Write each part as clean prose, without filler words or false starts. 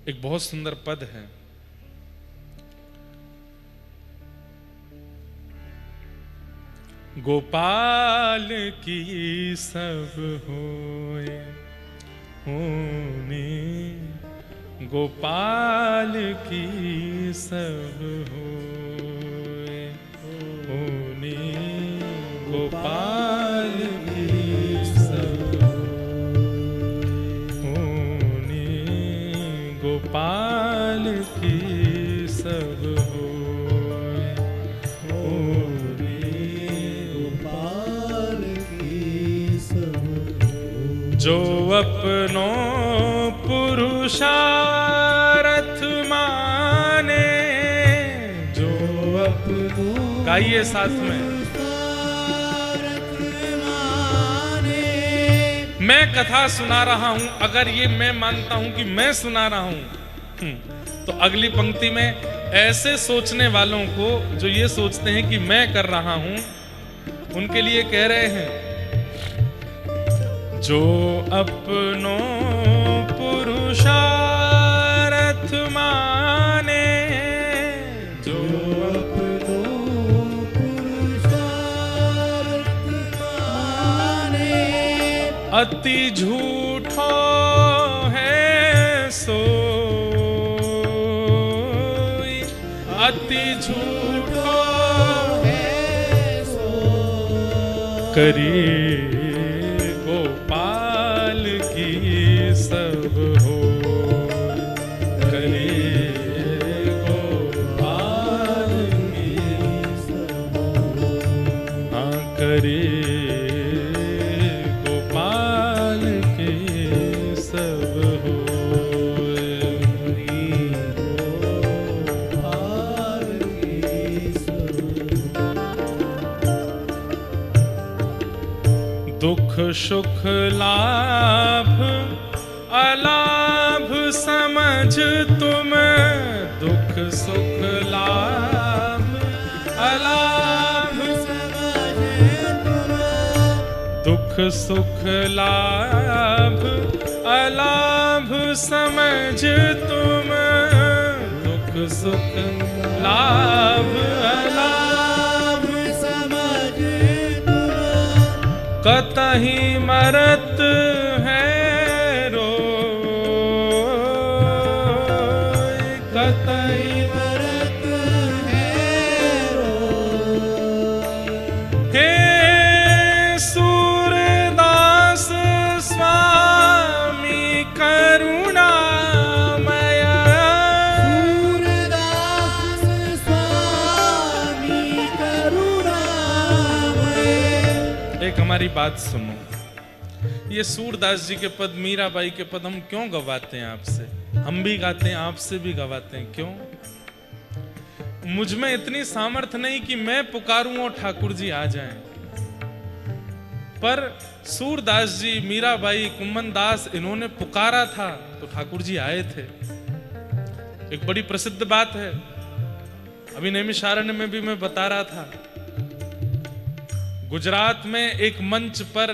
एक बहुत सुंदर पद है। गोपाल की सब होए होने, गोपाल की सब होए होने, गोपाल की सब होने, गोपाल की सब होए होने, गोपाल की सब जो अपनों पुरुषार्थ माने, जो अपनों, गाइए साथ में, मैं कथा सुना रहा हूं, अगर ये मैं मानता हूं कि मैं सुना रहा हूं, तो अगली पंक्ति में ऐसे सोचने वालों को जो ये सोचते हैं कि मैं कर रहा हूं, उनके लिए कह रहे हैं, जो अपनों पुरुषार्थ माने, जो अपनों पुरुषार्थ माने, अति झूठो है सोई, अति झूठो है सो करी गोपाल की सब हो, करी गोपाल की सब हो, हाँ करी गोपाल की सब हो, गोपाल की सब दुख सुख लाभ अलाभ समझ तुम, दुख सुख लाभ अलाभ समझ तुम, दुख सुख लाभ अलाभ समझ तुम, दुख सुख लाभ अलाभ समझ तुम, कतहि मरत है रोय, कतहि मरत है रोय। हे सूरदास स्वामी करुणामय, सूरदास स्वामी करुणामय। एक हमारी बात सुनो, ये सूरदास जी के पद, मीराबाई के पद हम क्यों गवाते हैं आपसे? हम भी गाते हैं, आपसे भी गवाते हैं, क्यों? मुझ में इतनी सामर्थ्य नहीं कि मैं पुकारूं और ठाकुर जी आ जाएं, पर सूरदास जी, मीराबाई, कुम्मन दास, इन्होंने पुकारा था तो ठाकुर जी आए थे। एक बड़ी प्रसिद्ध बात है, अभी नैमिषारण्य में भी मैं बता रहा था, गुजरात में एक मंच पर,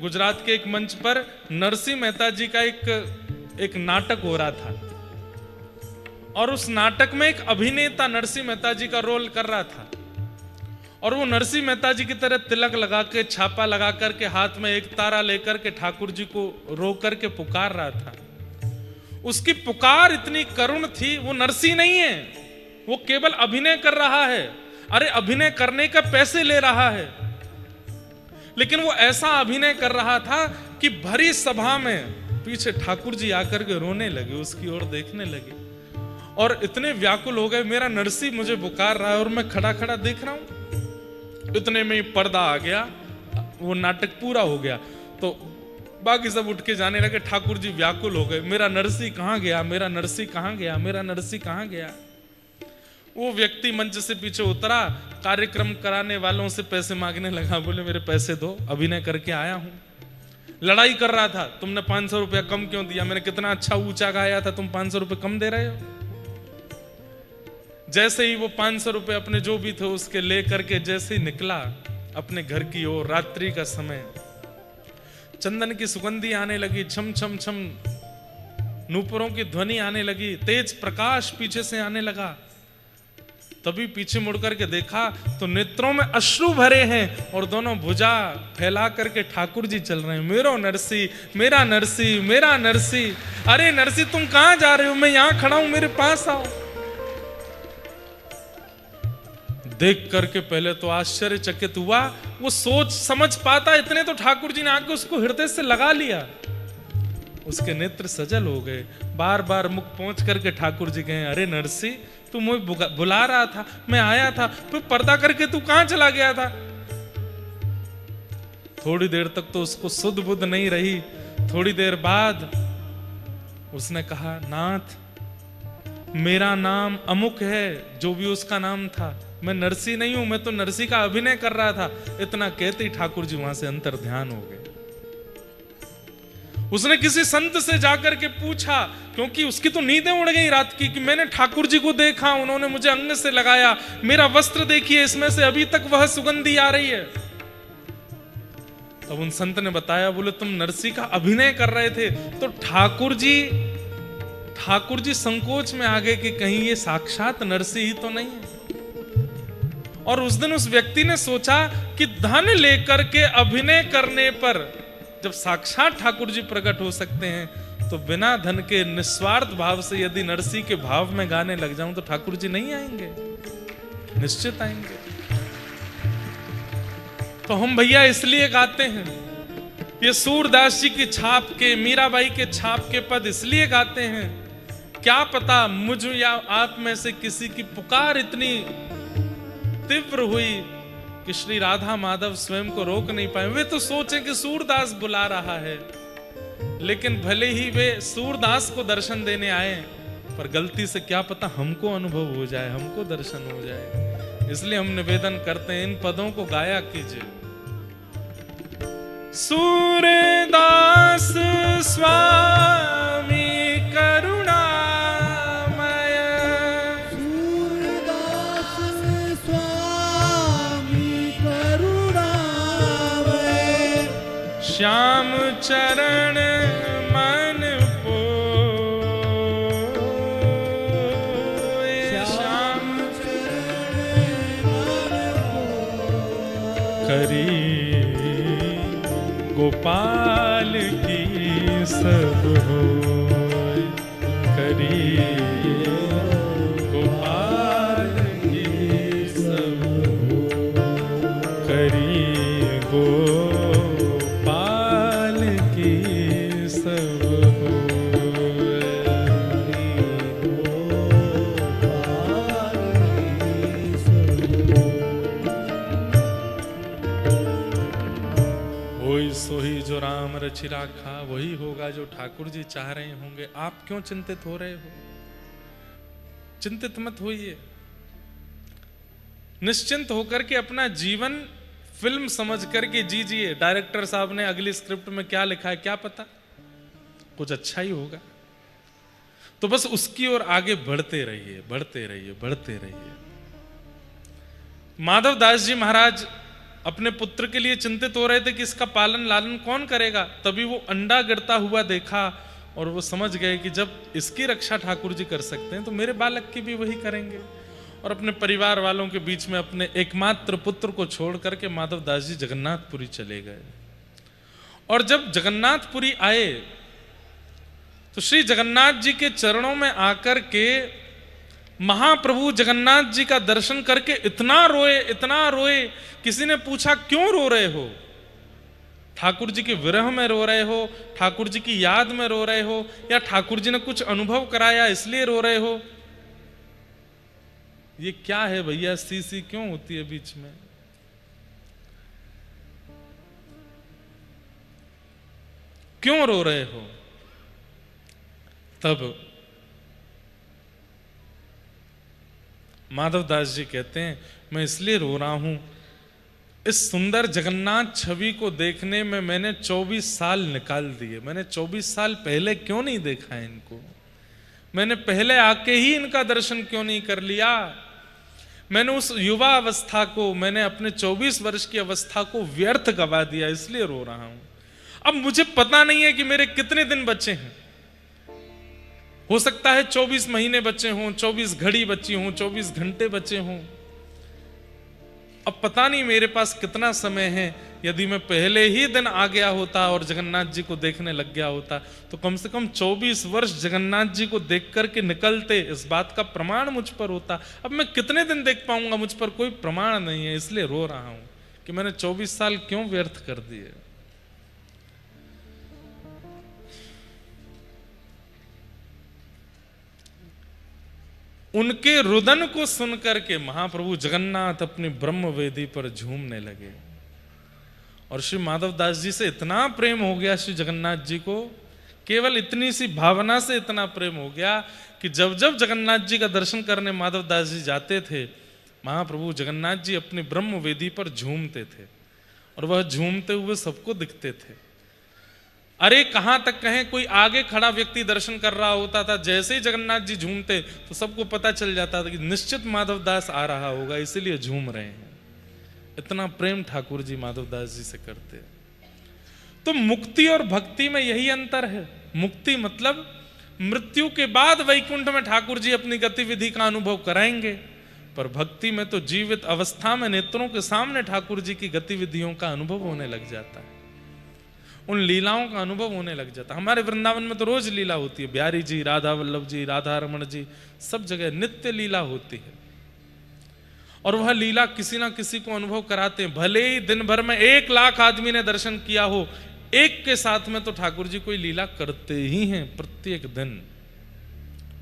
गुजरात के एक मंच पर नरसिंह मेहता जी का एक नाटक हो रहा था, और उस नाटक में एक अभिनेता नरसिंह मेहता जी का रोल कर रहा था, और वो नरसिंह मेहता जी की तरह तिलक लगा के, छापा लगा करके, हाथ में एक तारा लेकर के ठाकुर जी को रो करके पुकार रहा था। उसकी पुकार इतनी करुण थी, वो नरसिंह नहीं है, वो केवल अभिनय कर रहा है। अरे अभिनय करने का पैसे ले रहा है, लेकिन वो ऐसा अभिनय कर रहा था कि भरी सभा में पीछे ठाकुर जी आकर के रोने लगे, उसकी ओर देखने लगे, और इतने व्याकुल हो गए, मेरा नरसिंह मुझे पुकार रहा है और मैं खड़ा खड़ा देख रहा हूं। इतने में ही पर्दा आ गया, वो नाटक पूरा हो गया, तो बाकी सब उठ के जाने लगे। ठाकुर जी व्याकुल हो गए, मेरा नरसिंह कहां गया, मेरा नरसिंह कहां गया, मेरा नरसिंह कहां गया। वो व्यक्ति मंच से पीछे उतरा, कार्यक्रम कराने वालों से पैसे मांगने लगा, बोले मेरे पैसे दो, अभिनय करके आया हूं। लड़ाई कर रहा था, तुमने 500 रुपया कम क्यों दिया, मैंने कितना अच्छा ऊंचा गाया था, तुम 500 रुपये कम दे रहे हो। जैसे ही वो 500 रुपये अपने जो भी थे उसके ले करके जैसे ही निकला अपने घर की ओर, रात्रि का समय, चंदन की सुगंधी आने लगी, छम छम छम नूपुरों की ध्वनि आने लगी, तेज प्रकाश पीछे से आने लगा। तभी पीछे मुड़ करके देखा तो नेत्रों में अश्रु भरे हैं और दोनों भुजा फैला करके ठाकुर जी चल रहे हैं, मेरो नरसी, मेरा नरसी, मेरा नरसी। अरे नरसी तुम कहां जा रहे हो, मैं यहां खड़ा हूं, मेरे पास आओ। देख करके पहले तो आश्चर्यचकित हुआ, वो सोच समझ पाता इतने तो ठाकुर जी ने आके उसको हृदय से लगा लिया। उसके नेत्र सजल हो गए, बार बार मुख पहुंच करके ठाकुर जी कहे, अरे नरसी तू मुझे बुला रहा था, मैं आया था, फिर पर्दा करके तू कहां चला गया था। थोड़ी देर तक तो उसको सुध बुध नहीं रही। थोड़ी देर बाद उसने कहा, नाथ मेरा नाम अमुक है, जो भी उसका नाम था, मैं नरसी नहीं हूं, मैं तो नरसी का अभिनय कर रहा था। इतना कहते ही ठाकुर जी वहां से अंतर ध्यान हो गए। उसने किसी संत से जाकर के पूछा, क्योंकि उसकी तो नींदें उड़ गई रात की, कि मैंने ठाकुर जी को देखा, उन्होंने मुझे अंग से लगाया, मेरा वस्त्र देखिए, इसमें से अभी तक वह सुगंधी आ रही है। तब उन संत ने बताया, बोले तुम नरसी का अभिनय कर रहे थे। तो ठाकुर जी संकोच में आ गए कि कहीं ये साक्षात नरसी ही तो नहीं है। और उस दिन उस व्यक्ति ने सोचा कि धन लेकर के अभिनय करने पर जब साक्षात ठाकुर जी प्रकट हो सकते हैं, तो बिना धन के निस्वार्थ भाव से यदि नरसी के भाव में गाने लग जाऊं तो ठाकुर जी नहीं आएंगे, निश्चित आएंगे। तो हम भैया इसलिए गाते हैं, ये सूरदास जी की छाप के, मीराबाई के छाप के पद इसलिए गाते हैं, क्या पता मुझ या आप में से किसी की पुकार इतनी तीव्र हुई कि श्री राधा माधव स्वयं को रोक नहीं पाए। वे तो सोचे कि सूरदास बुला रहा है, लेकिन भले ही वे सूरदास को दर्शन देने आए, पर गलती से क्या पता हमको अनुभव हो जाए, हमको दर्शन हो जाए। इसलिए हम निवेदन करते हैं, इन पदों को गाया कीजिए। सूरदास स्वामी करुणामय, सूरदास स्वामी करुणामय, श्याम चरण मन पोए, श्याम चरण मन पोए, करी गोपाल की सब होय, करी गोपाल की सब होय, करी गोपाल की सब होय, होई सोही जो राम रचि राखा, वही होगा जो ठाकुर जी चाह रहे होंगे। आप क्यों चिंतित हो रहे हो? चिंतित मत होइए, निश्चिंत होकर के अपना जीवन फिल्म समझ करके जीजिए। डायरेक्टर साहब ने अगली स्क्रिप्ट में क्या लिखा है क्या पता, कुछ अच्छा ही होगा। तो बस उसकी ओर आगे बढ़ते रहिए, बढ़ते रहिए, बढ़ते रहिए। माधव दास जी महाराज अपने पुत्र के लिए चिंतित हो रहे थे कि इसका पालन लालन कौन करेगा। तभी वो अंडा गिरता हुआ देखा और वो समझ गए कि जब इसकी रक्षा ठाकुर जी कर सकते हैं तो मेरे बालक की भी वही करेंगे। और अपने परिवार वालों के बीच में अपने एकमात्र पुत्र को छोड़ करके माधव दास जी जगन्नाथपुरी चले गए। और जब जगन्नाथपुरी आए तो श्री जगन्नाथ जी के चरणों में आकर के महाप्रभु जगन्नाथ जी का दर्शन करके इतना रोए, इतना रोए। किसी ने पूछा क्यों रो रहे हो? ठाकुर जी के विरह में रो रहे हो, ठाकुर जी की याद में रो रहे हो, या ठाकुर जी ने कुछ अनुभव कराया इसलिए रो रहे हो? ये क्या है भैया, सी क्यों होती है बीच में? क्यों रो रहे हो? तब माधव दास जी कहते हैं, मैं इसलिए रो रहा हूं, इस सुंदर जगन्नाथ छवि को देखने में मैंने 24 साल निकाल दिए। मैंने 24 साल पहले क्यों नहीं देखा इनको? मैंने पहले आके ही इनका दर्शन क्यों नहीं कर लिया? मैंने उस युवा अवस्था को, मैंने अपने 24 वर्ष की अवस्था को व्यर्थ गवा दिया, इसलिए रो रहा हूं। अब मुझे पता नहीं है कि मेरे कितने दिन बचे हैं। हो सकता है 24 महीने बचे हों, 24 घड़ी बची हों, 24 घंटे बचे हों। अब पता नहीं मेरे पास कितना समय है। यदि मैं पहले ही दिन आ गया होता और जगन्नाथ जी को देखने लग गया होता तो कम से कम 24 वर्ष जगन्नाथ जी को देख करके निकलते, इस बात का प्रमाण मुझ पर होता। अब मैं कितने दिन देख पाऊंगा, मुझ पर कोई प्रमाण नहीं है, इसलिए रो रहा हूं कि मैंने 24 साल क्यों व्यर्थ कर दिए। उनके रुदन को सुनकर के महाप्रभु जगन्नाथ अपनी ब्रह्म वेदी पर झूमने लगे। और श्री माधवदास जी से इतना प्रेम हो गया श्री जगन्नाथ जी को, केवल इतनी सी भावना से इतना प्रेम हो गया कि जब जब जगन्नाथ जी का दर्शन करने माधवदास जी जाते थे, महाप्रभु जगन्नाथ जी अपनी ब्रह्म वेदी पर झूमते थे और वह झूमते हुए सबको दिखते थे। अरे कहां तक कहें, कोई आगे खड़ा व्यक्ति दर्शन कर रहा होता था, जैसे ही जगन्नाथ जी झूमते तो सबको पता चल जाता था कि निश्चित माधवदास आ रहा होगा, इसीलिए झूम रहे हैं। इतना प्रेम ठाकुर जी माधवदास जी से करते। तो मुक्ति और भक्ति में यही अंतर है। मुक्ति मतलब मृत्यु के बाद वैकुंठ में ठाकुर जी अपनी गतिविधि का अनुभव कराएंगे, पर भक्ति में तो जीवित अवस्था में नेत्रों के सामने ठाकुर जी की गतिविधियों का अनुभव होने लग जाता है, उन लीलाओं का अनुभव होने लग जाता है। हमारे वृंदावन में तो रोज लीला होती है, बिहारी जी, राधा वल्लभ जी, राधा रमण जी, सब जगह नित्य लीला होती है। और वह लीला किसी ना किसी को अनुभव कराते हैं। भले ही दिन भर में 1 लाख आदमी ने दर्शन किया हो, एक के साथ में तो ठाकुर जी कोई लीला करते ही हैं। प्रत्येक दिन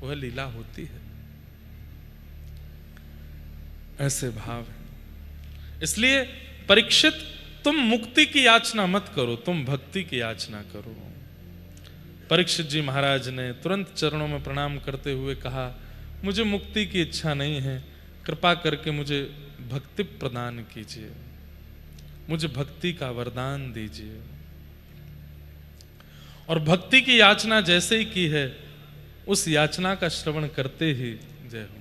वह लीला होती है। ऐसे भाव है। इसलिए परीक्षित, तुम मुक्ति की याचना मत करो, तुम भक्ति की याचना करो। परीक्षित जी महाराज ने तुरंत चरणों में प्रणाम करते हुए कहा, मुझे मुक्ति की इच्छा नहीं है, कृपा करके मुझे भक्ति प्रदान कीजिए, मुझे भक्ति का वरदान दीजिए। और भक्ति की याचना जैसे ही की है, उस याचना का श्रवण करते ही, जय हो,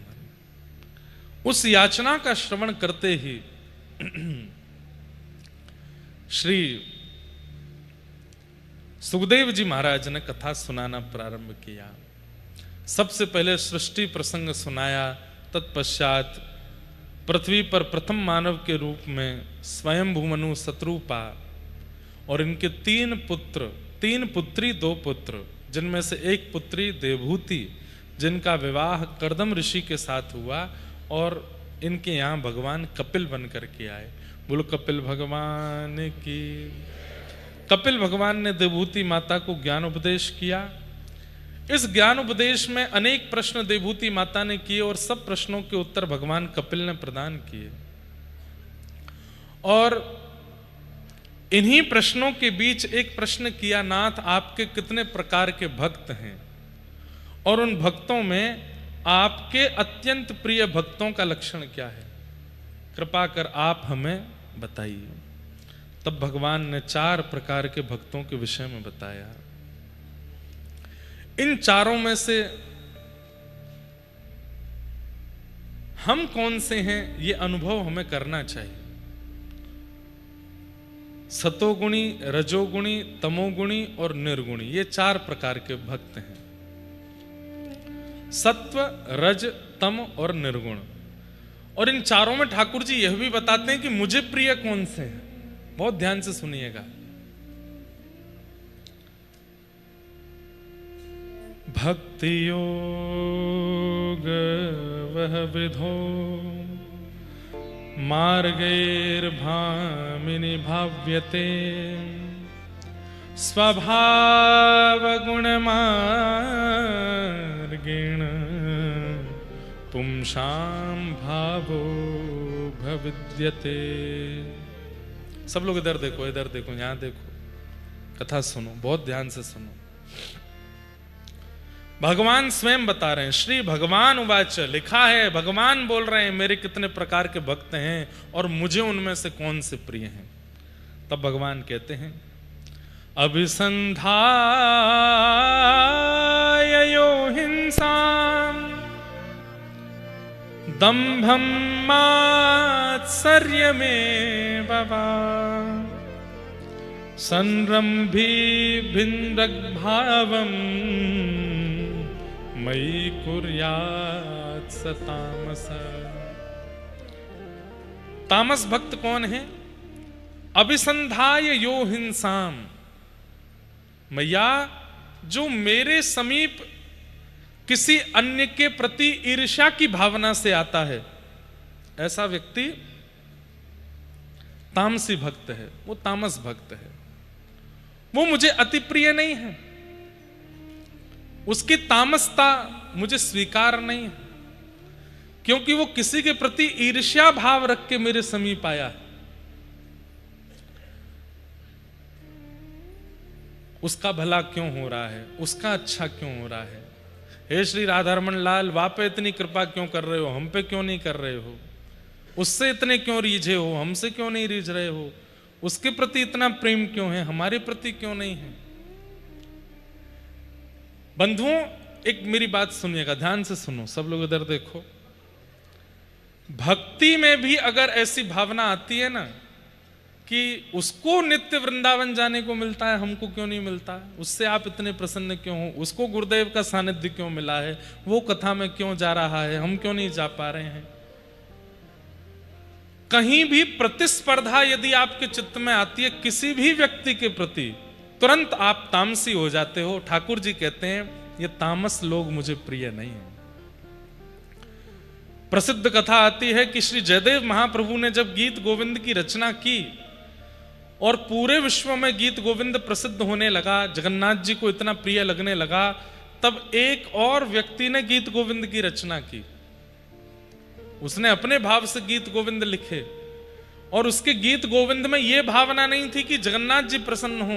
उस याचना का श्रवण करते ही श्री सुखदेव जी महाराज ने कथा सुनाना प्रारंभ किया। सबसे पहले सृष्टि प्रसंग सुनाया, तत्पश्चात पृथ्वी पर प्रथम मानव के रूप में स्वयंभू मनु शत्रुपा और इनके 3 पुत्र, 3 पुत्री 2 पुत्र, जिनमें से एक पुत्री देवभूति, जिनका विवाह कर्दम ऋषि के साथ हुआ और इनके यहाँ भगवान कपिल बन करके आए। बोलो कपिल भगवान की। कपिल भगवान ने देवभूति माता को ज्ञान उपदेश किया। इस ज्ञान उपदेश में अनेक प्रश्न देवभूति माता ने किए और सब प्रश्नों के उत्तर भगवान कपिल ने प्रदान किए। और इन्हीं प्रश्नों के बीच एक प्रश्न किया, नाथ आपके कितने प्रकार के भक्त हैं और उन भक्तों में आपके अत्यंत प्रिय भक्तों का लक्षण क्या है, कृपा कर आप हमें बताइए। तब भगवान ने 4 प्रकार के भक्तों के विषय में बताया। इन चारों में से हम कौन से हैं, ये अनुभव हमें करना चाहिए। सतोगुणी, रजोगुणी, तमोगुणी और निर्गुणी, ये 4 प्रकार के भक्त हैं। सत्व, रज, तम और निर्गुण। और इन चारों में ठाकुर जी यह भी बताते हैं कि मुझे प्रिय कौन से हैं। बहुत ध्यान से सुनिएगा। भक्ति योग वह विधो मार्गैर्भामिनि भाव्यते स्वभाव गुण मार्गेण पुंसां भावो भविद्यते। सब लोग इधर देखो, इधर देखो, यहां देखो, कथा सुनो, बहुत ध्यान से सुनो। भगवान स्वयं बता रहे हैं, श्री भगवान उवाच, लिखा है भगवान बोल रहे हैं मेरे कितने प्रकार के भक्त हैं और मुझे उनमें से कौन से प्रिय हैं। तब भगवान कहते हैं, अभिसंधायो हिंसाम दंभं मात्सर्यमेव वा संरम्भी भिन्नग्भावं मयि कुर्यात् स तामस। तामस भक्त कौन है? अभिसंधाय यो हिंसाम, मैया जो मेरे समीप किसी अन्य के प्रति ईर्ष्या की भावना से आता है, ऐसा व्यक्ति तामसी भक्त है, वो तामस भक्त है। वो मुझे अति प्रिय नहीं है, उसकी तामसता मुझे स्वीकार नहीं है, क्योंकि वो किसी के प्रति ईर्ष्या भाव रख के मेरे समीप आया है। उसका भला क्यों हो रहा है, उसका अच्छा क्यों हो रहा है? हे श्री राधारमण लाल, आप पे इतनी कृपा क्यों कर रहे हो, हम पे क्यों नहीं कर रहे हो? उससे इतने क्यों रीझे हो, हमसे क्यों नहीं रीझ रहे हो? उसके प्रति इतना प्रेम क्यों है, हमारे प्रति क्यों नहीं है? बंधुओं, एक मेरी बात सुनिएगा, ध्यान से सुनो, सब लोग इधर देखो। भक्ति में भी अगर ऐसी भावना आती है ना कि उसको नित्य वृंदावन जाने को मिलता है, हमको क्यों नहीं मिलता, उससे आप इतने प्रसन्न क्यों हो, उसको गुरुदेव का सानिध्य क्यों मिला है, वो कथा में क्यों जा रहा है, हम क्यों नहीं जा पा रहे हैं, कहीं भी प्रतिस्पर्धा यदि आपके चित्त में आती है किसी भी व्यक्ति के प्रति, तुरंत आप तामसी हो जाते हो। ठाकुर जी कहते हैं ये तामस लोग मुझे प्रिय नहीं है। प्रसिद्ध कथा आती है कि श्री जयदेव महाप्रभु ने जब गीत गोविंद की रचना की और पूरे विश्व में गीत गोविंद प्रसिद्ध होने लगा, जगन्नाथ जी को इतना प्रिय लगने लगा, तब एक और व्यक्ति ने गीत गोविंद की रचना की। उसने अपने भाव से गीत गोविंद लिखे और उसके गीत गोविंद में यह भावना नहीं थी कि जगन्नाथ जी प्रसन्न हो,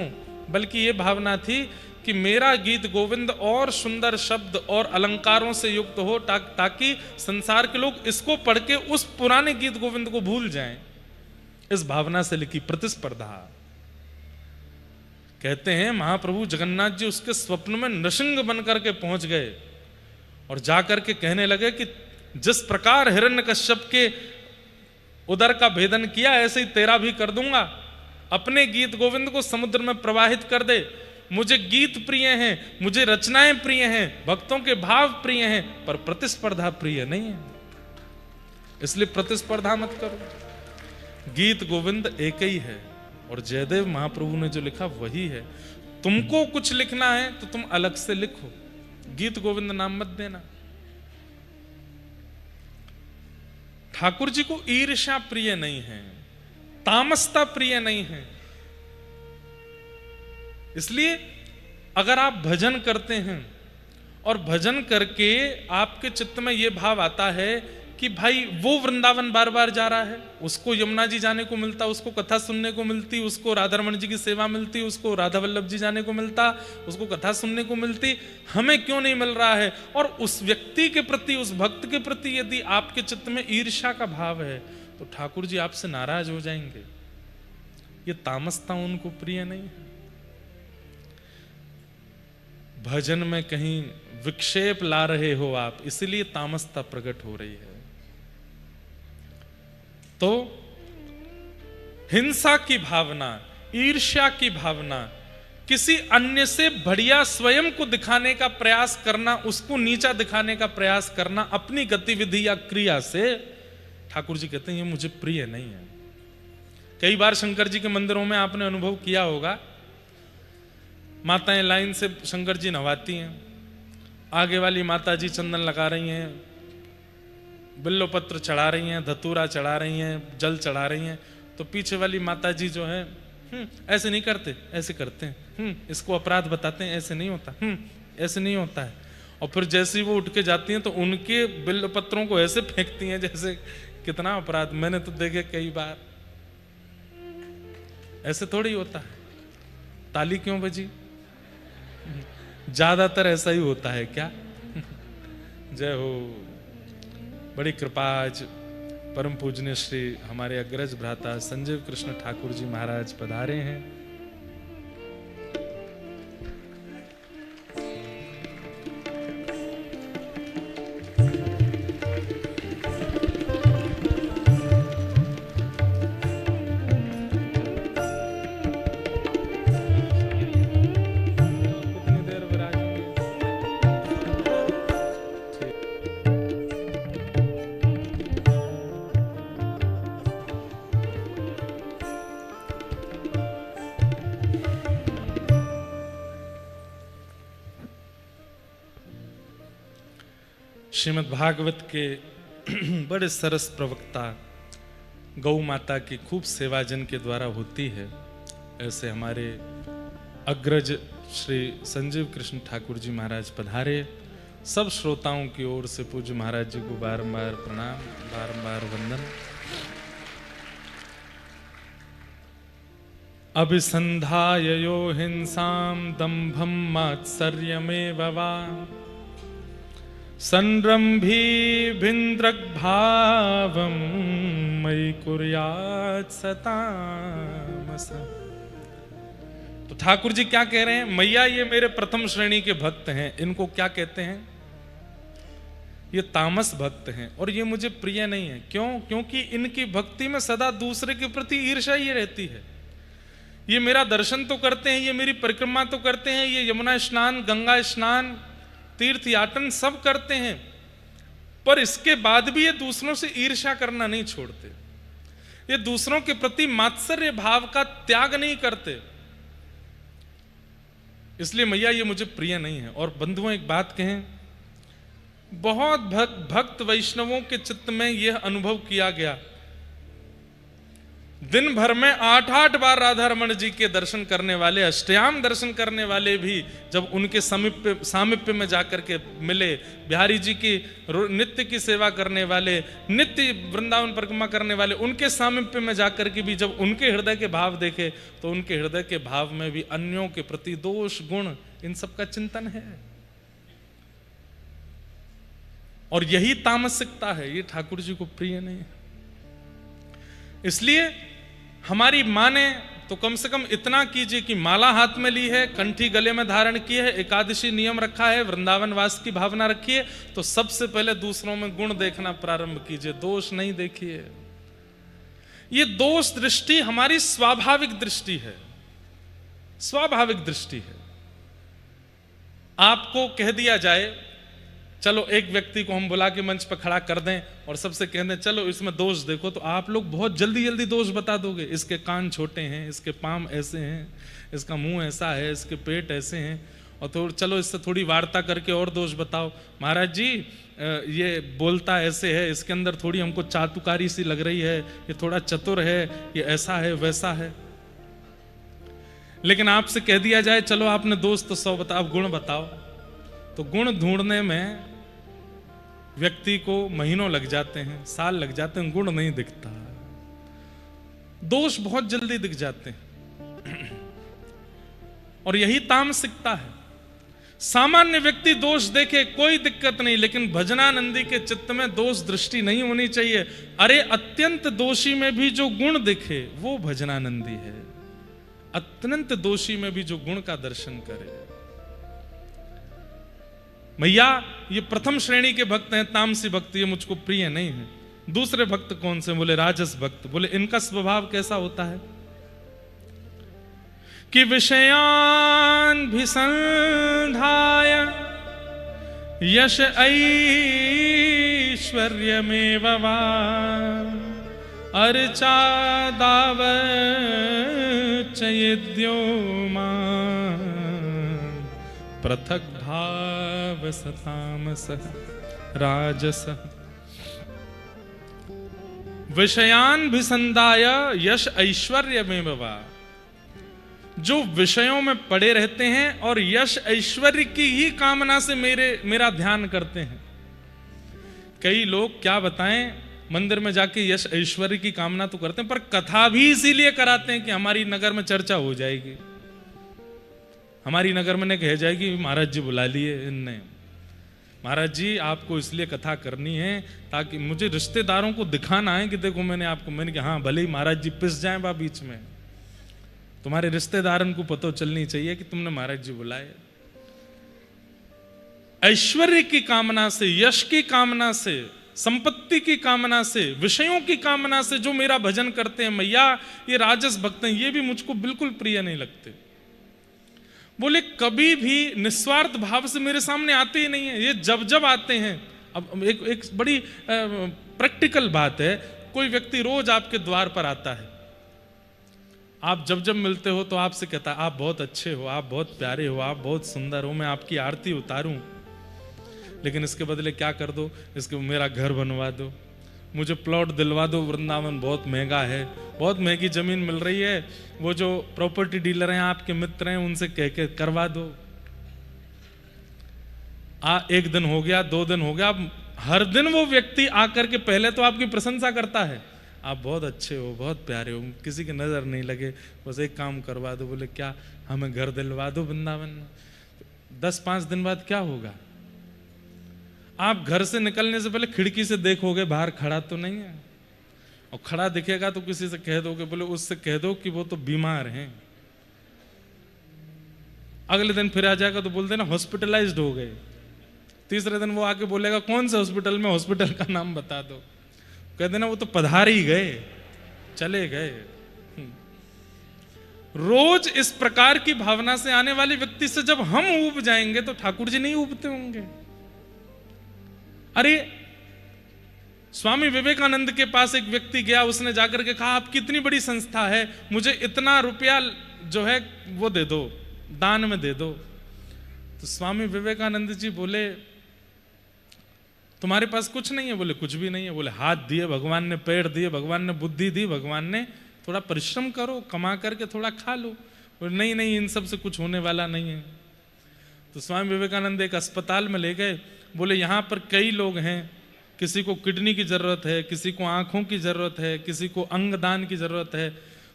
बल्कि यह भावना थी कि मेरा गीत गोविंद और सुंदर शब्द और अलंकारों से युक्त हो, ताकि संसार के लोग इसको पढ़ के उस पुराने गीत गोविंद को भूल जाएं। इस भावना से लिखी प्रतिस्पर्धा। कहते हैं महाप्रभु जगन्नाथ जी उसके स्वप्न में नृसिंह बनकर के पहुंच गए और जाकर के कहने लगे कि जिस प्रकार हिरण्यकश्यप के उदर का भेदन किया, ऐसे ही तेरा भी कर दूंगा। अपने गीत गोविंद को समुद्र में प्रवाहित कर दे। मुझे गीत प्रिय हैं, मुझे रचनाएं प्रिय हैं, भक्तों के भाव प्रिय हैं, पर प्रतिस्पर्धा प्रिय नहीं है, इसलिए प्रतिस्पर्धा मत करो। गीत गोविंद एक ही है और जयदेव महाप्रभु ने जो लिखा वही है। तुमको कुछ लिखना है तो तुम अलग से लिखो, गीत गोविंद नाम मत देना। ठाकुर जी को ईर्ष्या प्रिय नहीं है, तामसता प्रिय नहीं है। इसलिए अगर आप भजन करते हैं और भजन करके आपके चित्त में यह भाव आता है कि भाई वो वृंदावन बार बार जा रहा है, उसको यमुना जी जाने को मिलता, उसको कथा सुनने को मिलती, उसको राधारमण जी की सेवा मिलती, उसको राधा वल्लभ जी जाने को मिलता, उसको कथा सुनने को मिलती, हमें क्यों नहीं मिल रहा है? और उस व्यक्ति के प्रति, उस भक्त के प्रति यदि आपके चित्त में ईर्ष्या का भाव है तो ठाकुर जी आपसे नाराज हो जाएंगे। ये तामसता उनको प्रिय नहीं है। भजन में कहीं विक्षेप ला रहे हो आप, इसलिए तामसता प्रकट हो रही है। तो हिंसा की भावना, ईर्ष्या की भावना, किसी अन्य से बढ़िया स्वयं को दिखाने का प्रयास करना, उसको नीचा दिखाने का प्रयास करना अपनी गतिविधि या क्रिया से, ठाकुर जी कहते हैं ये मुझे प्रिय नहीं है। कई बार शंकर जी के मंदिरों में आपने अनुभव किया होगा, माताएं लाइन से शंकर जी नहवाती हैं, आगे वाली माता जी चंदन लगा रही हैं, बिल्लो पत्र चढ़ा रही हैं, धतूरा चढ़ा रही हैं, जल चढ़ा रही हैं, तो पीछे वाली माता जी जो है ऐसे नहीं करते, ऐसे करते हैं, इसको अपराध बताते हैं, ऐसे नहीं होता, ऐसे नहीं होता है। और फिर जैसे ही वो उठ के जाती हैं तो उनके बिल्लो पत्रों को ऐसे फेंकती हैं जैसे कितना अपराध। मैंने तो देखे कई बार, ऐसे थोड़ी होता है। ताली क्यों बजी? ज्यादातर ऐसा ही होता है क्या? जय हो। बड़ी कृपा आज परम पूजनीय श्री हमारे अग्रज भ्राता संजीव कृष्ण ठाकुर जी महाराज पधारे हैं। कितनी देर विराजेंगे? श्रीमद् भागवत के बड़े सरस प्रवक्ता गौ माता की खूब सेवा जन के द्वारा होती है। ऐसे हमारे अग्रज श्री संजीव कृष्ण ठाकुर जी महाराज पधारे। सब श्रोताओं की ओर से पूज्य महाराज जी को बारंबार प्रणाम, बारंबार वंदन। अभिसंधाय यो हिंसां दंभं मात्सर्यमेव वा संरंभी भिन्द्रग्भावं मयि कुर्यात् सतामस। तो ठाकुर जी क्या कह रहे हैं? मैया ये मेरे प्रथम श्रेणी के भक्त हैं। इनको क्या कहते हैं? ये तामस भक्त हैं और ये मुझे प्रिय नहीं है। क्यों? क्योंकि इनकी भक्ति में सदा दूसरे के प्रति ईर्ष्या ही रहती है। ये मेरा दर्शन तो करते हैं, ये मेरी परिक्रमा तो करते हैं, ये यमुना स्नान, गंगा स्नान, तीर्थ याटन सब करते हैं, पर इसके बाद भी ये दूसरों से ईर्ष्या करना नहीं छोड़ते। ये दूसरों के प्रति मात्सर्य भाव का त्याग नहीं करते। इसलिए मैया ये मुझे प्रिय नहीं है। और बंधुओं एक बात कहें, बहुत भक्त वैष्णवों के चित्त में यह अनुभव किया गया, दिन भर में 8-8 बार राधा रमण जी के दर्शन करने वाले, अष्टयाम दर्शन करने वाले भी जब उनके सामिप्य में जाकर के मिले, बिहारी जी की नित्य की सेवा करने वाले, नित्य वृंदावन परिक्रमा करने वाले, उनके सामिप्य में जाकर के भी जब उनके हृदय के भाव देखे तो उनके हृदय के भाव में भी अन्यों के प्रति दोष गुण इन सब का चिंतन है। और यही तामसिकता है, ये ठाकुर जी को प्रिय नहीं है। इसलिए हमारी मां ने तो कम से कम इतना कीजिए कि माला हाथ में ली है, कंठी गले में धारण की है, एकादशी नियम रखा है, वृंदावन वास की भावना रखी है, तो सबसे पहले दूसरों में गुण देखना प्रारंभ कीजिए, दोष नहीं देखिए। ये दोष दृष्टि हमारी स्वाभाविक दृष्टि है, स्वाभाविक दृष्टि है। आपको कह दिया जाए, चलो एक व्यक्ति को हम बुला के मंच पर खड़ा कर दें और सबसे कह दें चलो इसमें दोष देखो, तो आप लोग बहुत जल्दी जल्दी दोष बता दोगे। इसके कान छोटे हैं, इसके पाम ऐसे हैं, इसका मुंह ऐसा है, इसके पेट ऐसे हैं, और तो चलो इससे थोड़ी वार्ता करके और दोष बताओ। महाराज जी ये बोलता ऐसे है, इसके अंदर थोड़ी हमको चातुकारी सी लग रही है, ये थोड़ा चतुर है, ये ऐसा है वैसा है। लेकिन आपसे कह दिया जाए चलो आपने दोष तो 100 बताओ, गुण बताओ, तो गुण ढूंढने में व्यक्ति को महीनों लग जाते हैं, साल लग जाते हैं, गुण नहीं दिखता, दोष बहुत जल्दी दिख जाते हैं। और यही तामसिकता है। सामान्य व्यक्ति दोष देखे कोई दिक्कत नहीं, लेकिन भजनानंदी के चित्त में दोष दृष्टि नहीं होनी चाहिए। अरे अत्यंत दोषी में भी जो गुण दिखे वो भजनानंदी है, अत्यंत दोषी में भी जो गुण का दर्शन करे। मैया ये प्रथम श्रेणी के भक्त हैं, तामसी भक्त, ये मुझको प्रिय नहीं है। दूसरे भक्त कौन से? बोले राजस भक्त। बोले इनका स्वभाव कैसा होता है? कि विषयान भिसंधाय यश ऐश्वर्यमेव वा अर्चा दावच्चयेद्यो मां पृथक भाव सतामस राजस। विषयान भिसंधाय यश ऐश्वर्यमेव वा, जो विषयों में पड़े रहते हैं और यश ऐश्वर्य की ही कामना से मेरा ध्यान करते हैं। कई लोग क्या बताएं, मंदिर में जाके यश ऐश्वर्य की कामना तो करते हैं, पर कथा भी इसीलिए कराते हैं कि हमारी नगर में चर्चा हो जाएगी, हमारी नगर में कह जाएगी महाराज जी बुला लिए इनने, महाराज जी आपको इसलिए कथा करनी है ताकि मुझे रिश्तेदारों को दिखाना है कि देखो मैंने कहा हाँ भले ही महाराज जी पिस जाए बा बीच में, तुम्हारे रिश्तेदारों को पता चलनी चाहिए कि तुमने महाराज जी बुलाए। ऐश्वर्य की कामना से, यश की कामना से, संपत्ति की कामना से, विषयों की कामना से जो मेरा भजन करते हैं मैया, ये राजस भक्त हैं, ये भी मुझको बिल्कुल प्रिय नहीं लगते। बोले कभी भी निस्वार्थ भाव से मेरे सामने आते ही नहीं है, ये जब जब आते हैं। अब एक बड़ी प्रैक्टिकल बात है, कोई व्यक्ति रोज आपके द्वार पर आता है, आप जब जब मिलते हो तो आपसे कहता है आप बहुत अच्छे हो, आप बहुत प्यारे हो, आप बहुत सुंदर हो, मैं आपकी आरती उतारूं। लेकिन इसके बदले क्या कर दो, इसके मेरा घर बनवा दो, मुझे प्लॉट दिलवा दो, वृंदावन बहुत महंगा है, बहुत महंगी जमीन मिल रही है, वो जो प्रॉपर्टी डीलर हैं आपके मित्र हैं उनसे कह के करवा दो। एक दिन हो गया, 2 दिन हो गया, अब हर दिन वो व्यक्ति आकर के पहले तो आपकी प्रशंसा करता है, आप बहुत अच्छे हो, बहुत प्यारे हो, किसी की नजर नहीं लगे, बस एक काम करवा दो। बोले क्या? हमें घर दिलवा दो वृंदावन में। 10-5 दिन बाद क्या होगा? आप घर से निकलने से पहले खिड़की से देखोगे बाहर खड़ा तो नहीं है, और खड़ा दिखेगा तो किसी से कह दोगे, बोले उससे कह दो कि वो तो बीमार हैं। अगले दिन फिर आ जाएगा तो बोल देना हॉस्पिटलाइज्ड हो गए। तीसरे दिन वो आके बोलेगा कौन से हॉस्पिटल में, हॉस्पिटल का नाम बता दो, कह देना वो तो पधार ही गए, चले गए। रोज इस प्रकार की भावना से आने वाले व्यक्ति से जब हम ऊब जाएंगे तो ठाकुर जी नहीं ऊबते होंगे। अरे स्वामी विवेकानंद के पास एक व्यक्ति गया, उसने जाकर के कहा आपकी इतनी बड़ी संस्था है, मुझे इतना रुपया जो है वो दे दो, दान में दे दो। तो स्वामी विवेकानंद जी बोले तुम्हारे पास कुछ नहीं है? बोले कुछ भी नहीं है। बोले हाथ दिए भगवान ने, पैर दिए भगवान ने, बुद्धि दी भगवान ने, थोड़ा परिश्रम करो, कमा करके थोड़ा खा लो। बोले नहीं नहीं, इन सब से कुछ होने वाला नहीं है। तो स्वामी विवेकानंद एक अस्पताल में ले गए, बोले यहाँ पर कई लोग हैं, किसी को किडनी की जरूरत है, किसी को आंखों की जरूरत है, किसी को अंग दान की जरूरत है,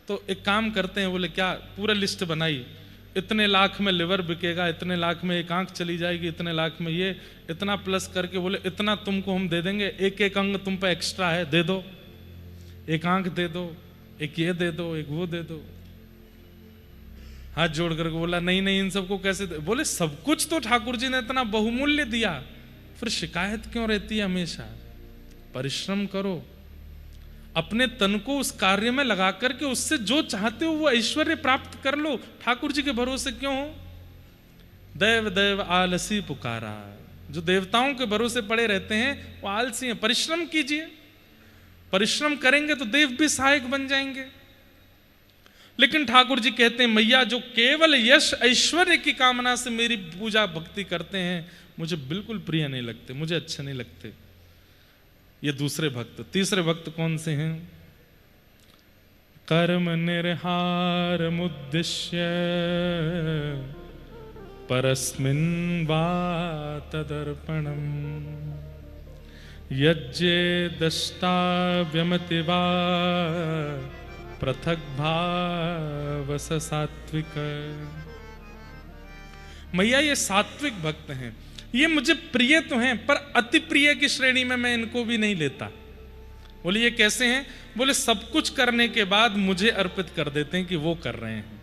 तो एक काम करते हैं। बोले क्या? पूरा लिस्ट बनाई, इतने लाख में लिवर बिकेगा, इतने लाख में एक आंख चली जाएगी, इतने लाख में ये, इतना प्लस करके बोले इतना तुमको हम दे देंगे, एक एक अंग तुम पे एक्स्ट्रा है, दे दो, एक आंख दे दो, एक ये दे दो, एक वो दे दो। हाथ जोड़ करके बोला नहीं नहीं, इन सबको कैसे दे? बोले सब कुछ तो ठाकुर जी ने इतना बहुमूल्य दिया, फिर शिकायत क्यों रहती है हमेशा? परिश्रम करो, अपने तन को उस कार्य में लगा करके उससे जो चाहते हो वो ऐश्वर्य प्राप्त कर लो। ठाकुर जी के भरोसे क्यों हो? देव देव आलसी पुकारा, जो देवताओं के भरोसे पड़े रहते हैं वो आलसी हैं। परिश्रम कीजिए, परिश्रम करेंगे तो देव भी सहायक बन जाएंगे। लेकिन ठाकुर जी कहते हैं मैया जो केवल यश ऐश्वर्य की कामना से मेरी पूजा भक्ति करते हैं मुझे बिल्कुल प्रिय नहीं लगते, मुझे अच्छे नहीं लगते। ये दूसरे भक्त। तीसरे भक्त कौन से हैं? कर्म निर्हार मुद्दिश्य परस्मिन् वा तदर्पणम् यज्ञे दष्टाव्यमति वा पृथक भाव स सात्विक। मैया ये सात्विक भक्त हैं, ये मुझे प्रिय तो हैं पर अति प्रिय की श्रेणी में मैं इनको भी नहीं लेता। बोले ये कैसे हैं? बोले सब कुछ करने के बाद मुझे अर्पित कर देते हैं कि वो कर रहे हैं,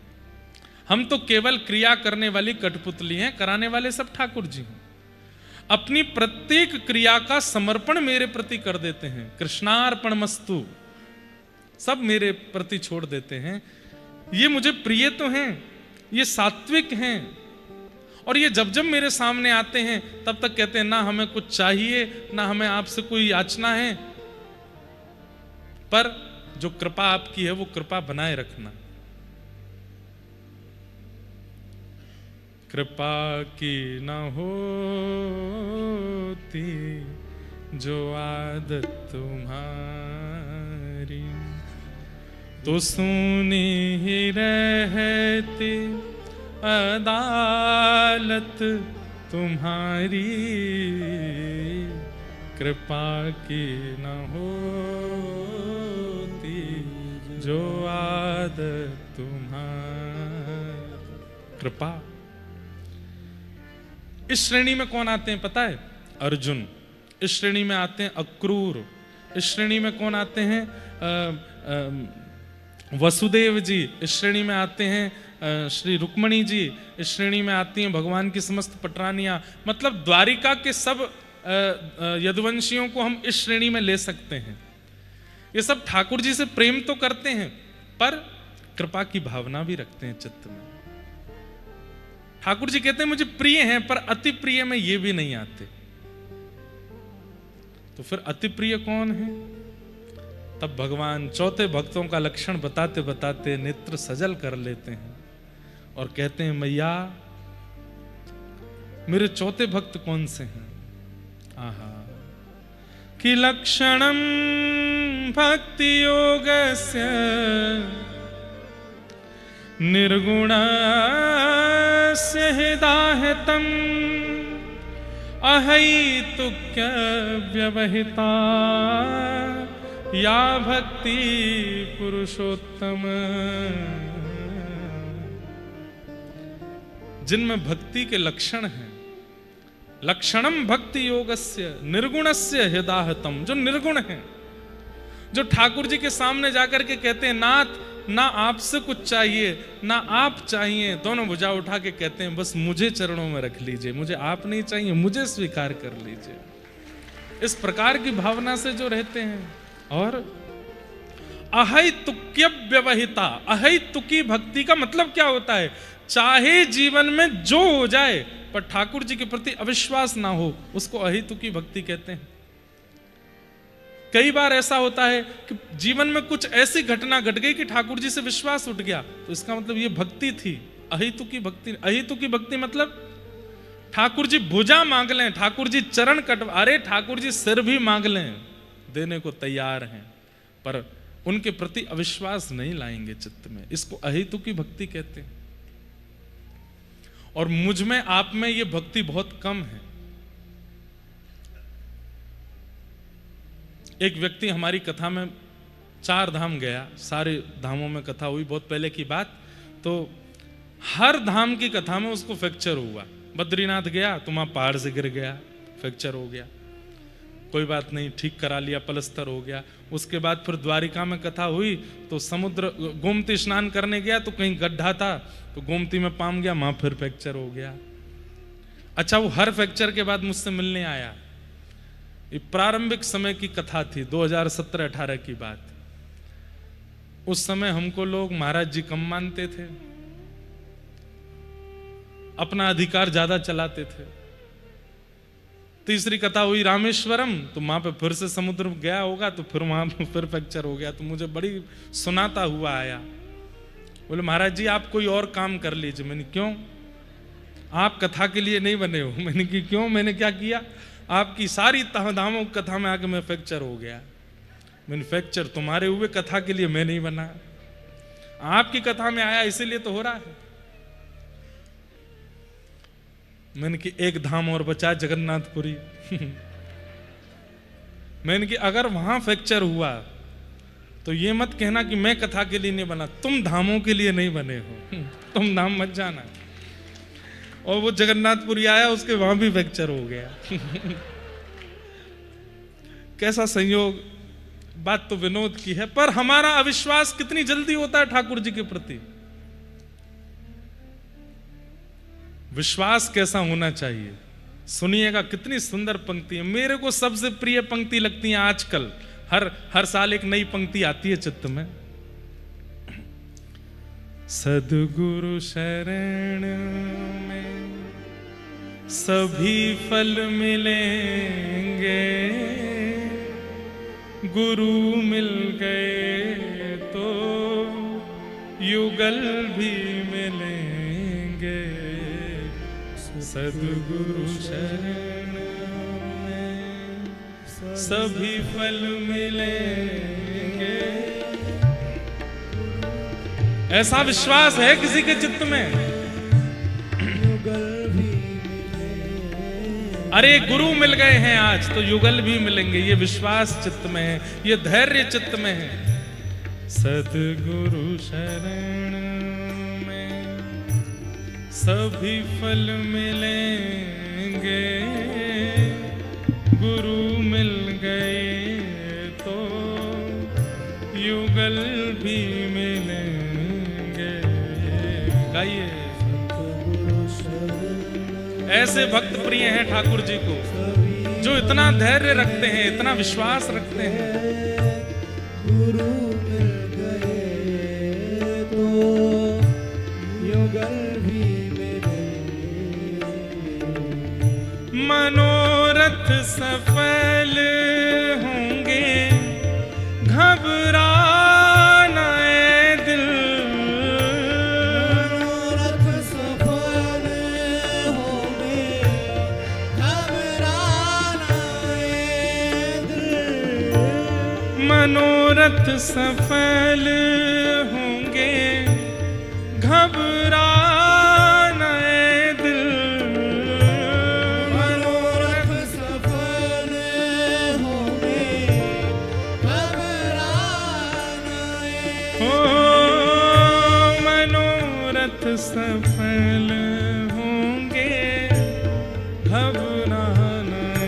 हम तो केवल क्रिया करने वाली कठपुतली हैं, कराने वाले सब ठाकुर जी हैं। अपनी प्रत्येक क्रिया का समर्पण मेरे प्रति कर देते हैं, कृष्णार्पणमस्तु, सब मेरे प्रति छोड़ देते हैं। ये मुझे प्रिय तो हैं, ये सात्विक हैं, और ये जब जब मेरे सामने आते हैं तब तक कहते हैं ना हमें कुछ चाहिए, ना हमें आपसे कोई याचना है, पर जो कृपा आपकी है वो कृपा बनाए रखना। कृपा की न होती जो आदत तुम्हारी, तो सुनी ही रहती अदालत तुम्हारी। कृपा की न होती जो आदत तुम्हारी। कृपा। इस श्रेणी में कौन आते हैं पता है? अर्जुन। इस श्रेणी में आते हैं अक्रूर। इस श्रेणी में कौन आते हैं? वसुदेव जी। इस श्रेणी में आते हैं श्री रुक्मणी जी। इस श्रेणी में आती हैं भगवान की समस्त पटरानियां। मतलब द्वारिका के सब यदुवंशियों को हम इस श्रेणी में ले सकते हैं। ये सब ठाकुर जी से प्रेम तो करते हैं पर कृपा की भावना भी रखते हैं चित्त में। ठाकुर जी कहते हैं मुझे प्रिय हैं पर अति प्रिय में ये भी नहीं आते। तो फिर अति प्रिय कौन है? तब भगवान चौथे भक्तों का लक्षण बताते बताते नेत्र सजल कर लेते हैं और कहते हैं मैया मेरे चौथे भक्त कौन से हैं? आहा कि लक्षणं भक्ति योगस्य निर्गुणस्य हिदाहितम् अहैतुक्य व्यवहिता या भक्ति पुरुषोत्तम। जिनमें भक्ति के लक्षण हैं, लक्षणम भक्ति योगस्य निर्गुणस्य हिदाहितम, जो निर्गुण है, जो ठाकुर जी के सामने जाकर के कहते हैं नाथ ना आपसे कुछ चाहिए ना आप चाहिए, दोनों भुजा उठा के कहते हैं बस मुझे चरणों में रख लीजिए, मुझे आप नहीं चाहिए, मुझे स्वीकार कर लीजिए। इस प्रकार की भावना से जो रहते हैं। और अहैतुक्य व्यवहिता, अहैतुकी भक्ति का मतलब क्या होता है? चाहे जीवन में जो हो जाए पर ठाकुर जी के प्रति अविश्वास ना हो, उसको अहैतुकी भक्ति कहते हैं। कई बार ऐसा होता है कि जीवन में कुछ ऐसी घटना घट गई कि ठाकुर जी से विश्वास उठ गया, तो इसका मतलब ये भक्ति थी, अहैतुकी भक्ति। अहैतुकी भक्ति मतलब ठाकुर जी भुजा मांग लें, ठाकुर जी चरण कट, अरे ठाकुर जी सिर भी मांग लें, देने को तैयार हैं, पर उनके प्रति अविश्वास नहीं लाएंगे चित्त में, इसको अहैतुकी भक्ति कहते हैं। और मुझ में आप में ये भक्ति बहुत कम है। एक व्यक्ति हमारी कथा में 4 धाम गया, सारे धामों में कथा हुई, बहुत पहले की बात, तो हर धाम की कथा में उसको फ्रैक्चर हुआ। बद्रीनाथ गया तो वहां पहाड़ से गिर गया, फ्रैक्चर हो गया, कोई बात नहीं, ठीक करा लिया, पलस्तर हो गया। उसके बाद फिर द्वारिका में कथा हुई तो समुद्र गोमती स्नान करने गया तो कहीं गड्ढा था तो गोमती में पाम गया, वहां फिर फ्रैक्चर हो गया। अच्छा, वो हर फ्रैक्चर के बाद मुझसे मिलने आया। ये प्रारंभिक समय की कथा थी, 2017-18 की बात। उस समय हमको लोग महाराज जी कम मानते थे, अपना अधिकार ज्यादा चलाते थे। तीसरी कथा हुई रामेश्वरम, तो वहां पे फिर से समुद्र गया होगा तो फिर वहां पे फिर फ्रैक्चर हो गया, तो मुझे बड़ी सुनाता हुआ आया। बोले महाराज जी आप कोई और काम कर लीजिए। मैंने क्यों? आप कथा के लिए नहीं बने हो। मैंने कि क्यों, मैंने क्या किया? आपकी सारी धामों कथा में आके मैं फ्रैक्चर हो गया। मैंने फ्रैक्चर तुम्हारे हुए, कथा के लिए मैं नहीं बना, आपकी कथा में आया इसीलिए तो हो रहा है। मैंने कि एक धाम और बचा, जगन्नाथपुरी। मैंने कि अगर वहां फ्रैक्चर हुआ तो ये मत कहना कि मैं कथा के लिए नहीं बना, तुम धामों के लिए नहीं बने हो, तुम धाम मत जाना। और वो जगन्नाथपुरी आया, उसके वहां भी फ्रैक्चर हो गया। कैसा संयोग। बात तो विनोद की है, पर हमारा अविश्वास कितनी जल्दी होता है ठाकुर जी के प्रति। विश्वास कैसा होना चाहिए, सुनिएगा कितनी सुंदर पंक्ति है। मेरे को सबसे प्रिय पंक्ति लगती है आजकल, हर साल एक नई पंक्ति आती है चित्त में। सद्गुरु शरण में सभी फल मिलेंगे, गुरु मिल गए तो युगल भी मिलेंगे। सद्गुरु शरण में सभी फल मिलेंगे। ऐसा विश्वास है किसी के चित्त में? अरे गुरु मिल गए हैं आज तो युगल भी मिलेंगे, ये विश्वास चित्त में है, ये धैर्य चित्त में है। सद्गुरु शरण में सभी फल मिलेंगे, गुरु मिल गए तो युगल भी मिलेंगे। गाइए, ऐसे भक्त प्रिय हैं ठाकुर जी को, जो इतना धैर्य रखते हैं, इतना विश्वास रखते हैं। गुरु मिल गए तो युगल भी मिलेंगे। मनोरथ सफल होंगे, घबराना ऐ दिल। मनोरथ सफल होंगे, घबराना मनोरथ सफल होंगे, घबराना ऐ दिल। मनोरथ सफल होंगे, घबराना ओ मनोरथ सफल होंगे, घबराना ऐ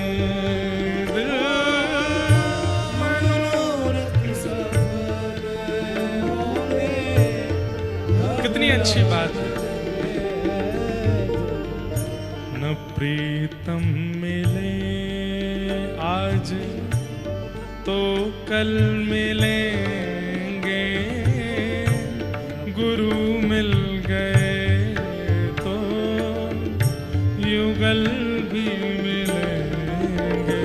दिल। मनोरथ सफल होंगे। कितनी अच्छी बात है। न प्रीतम मिले आज तो कल मिलेंगे, गुरु मिल गए तो युगल भी मिलेंगे।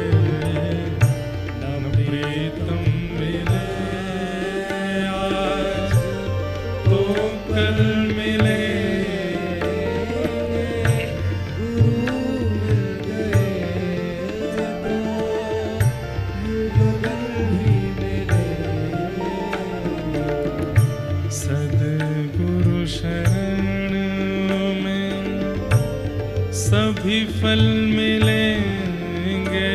न प्रीतम मिले आज तो कल मिलेंगे, गुरु मिल गए तो युगल भी मिले। सद्गुरु शरण में सभी फल मिलेंगे,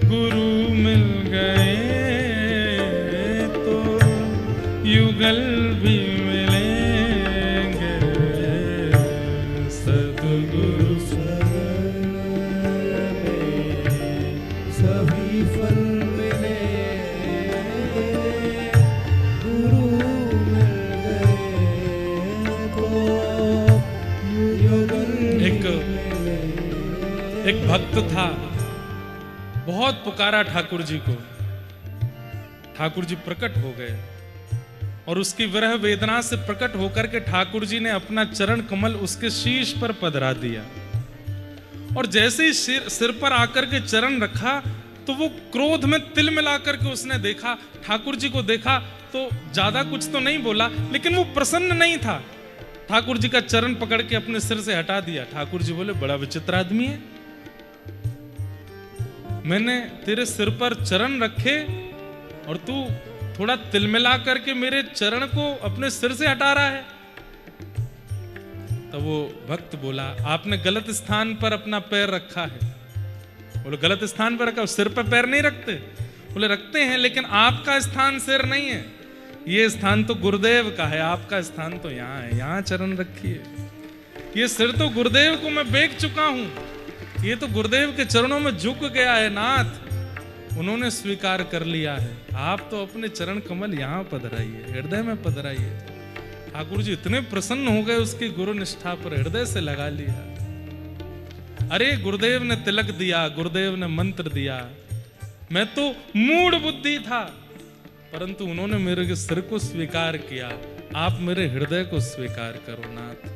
गुरु मिल गए तो युगल भी मिलेंगे। सद्गुरु शरण में सभी फल मिले, गुरु मिल गए तो युगल एक भक्त था, बहुत पुकारा ठाकुर जी को। ठाकुर जी प्रकट हो गए और उसकी विरह वेदना से प्रकट होकर के ठाकुर जी ने अपना चरण कमल उसके शीश पर पधरा दिया। और जैसे ही सिर पर आकर के चरण रखा तो वो क्रोध में तिल मिलाकर के उसने देखा, ठाकुर जी को देखा तो ज्यादा कुछ तो नहीं बोला, लेकिन वो प्रसन्न नहीं था। ठाकुर जी का चरण पकड़ के अपने सिर से हटा दिया। ठाकुर जी बोले, बड़ा विचित्र आदमी है, मैंने तेरे सिर पर चरण रखे और तू थोड़ा तिल मिला करके मेरे चरण को अपने सिर से हटा रहा है। तो वो भक्त बोला, आपने गलत स्थान पर अपना पैर रखा है। बोले, गलत स्थान पर रखा? सिर पर पैर नहीं रखते? बोले, रखते हैं, लेकिन आपका स्थान सिर नहीं है, ये स्थान तो गुरुदेव का है, आपका स्थान तो यहाँ है, यहाँ चरण रखिए। ये सिर तो गुरुदेव को मैं बेच चुका हूं, ये तो गुरुदेव के चरणों में झुक गया है नाथ, उन्होंने स्वीकार कर लिया है। आप तो अपने चरण कमल यहाँ पधराइए, हृदय में पधराइए। ठाकुर जी इतने प्रसन्न हो गए उसकी गुरु निष्ठा पर, हृदय से लगा लिया। अरे गुरुदेव ने तिलक दिया, गुरुदेव ने मंत्र दिया, मैं तो मूढ़ बुद्धि था, परंतु उन्होंने मेरे सिर को स्वीकार किया। आप मेरे हृदय को स्वीकार करो नाथ।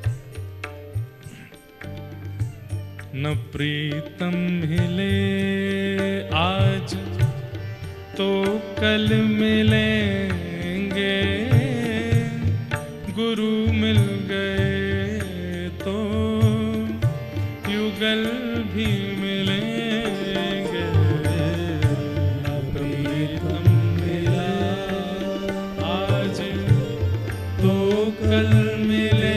न प्रीतम हिले आज तो कल मिलेंगे, गुरु मिल गए तो युगल भी मिलेंगे। न प्रीतम मिला आज तो कल मिले,